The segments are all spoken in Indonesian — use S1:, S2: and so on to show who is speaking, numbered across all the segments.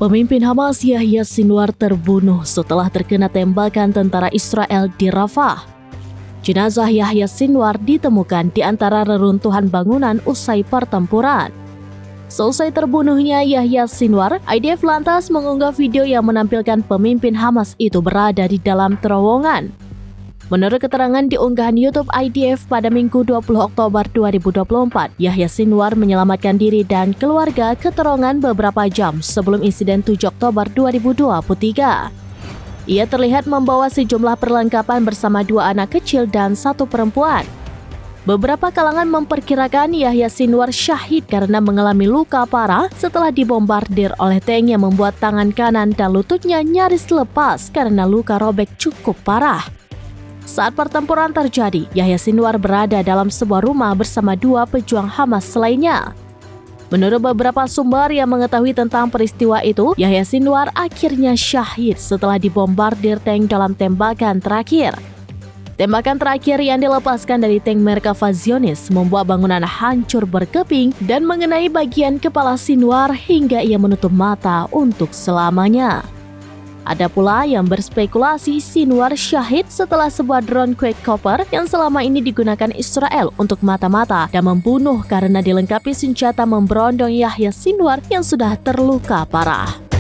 S1: Pemimpin Hamas Yahya Sinwar terbunuh setelah terkena tembakan tentara Israel di Rafah. Jenazah Yahya Sinwar ditemukan di antara reruntuhan bangunan usai pertempuran. Selesai terbunuhnya Yahya Sinwar, IDF lantas mengunggah video yang menampilkan pemimpin Hamas itu berada di dalam terowongan. Menurut keterangan di unggahan YouTube IDF pada Minggu 20 Oktober 2024, Yahya Sinwar menyelamatkan diri dan keluarga ke terowongan beberapa jam sebelum insiden 7 Oktober 2023. Ia terlihat membawa sejumlah perlengkapan bersama 2 anak kecil dan 1 perempuan. Beberapa kalangan memperkirakan Yahya Sinwar syahid karena mengalami luka parah setelah dibombardir oleh tank yang membuat tangan kanan dan lututnya nyaris lepas karena luka robek cukup parah. Saat pertempuran terjadi, Yahya Sinwar berada dalam sebuah rumah bersama 2 pejuang Hamas lainnya. Menurut beberapa sumber yang mengetahui tentang peristiwa itu, Yahya Sinwar akhirnya syahid setelah dibombardir tank dalam tembakan terakhir. Tembakan terakhir yang dilepaskan dari tank Merkava Zionis membuat bangunan hancur berkeping dan mengenai bagian kepala Sinwar hingga ia menutup mata untuk selamanya. Ada pula yang berspekulasi Sinwar syahid setelah sebuah drone Quadcopter yang selama ini digunakan Israel untuk mata-mata dan membunuh karena dilengkapi senjata memberondong Yahya Sinwar yang sudah terluka parah.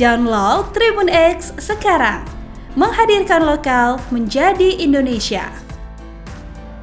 S2: Download Tribun X sekarang, menghadirkan lokal menjadi Indonesia.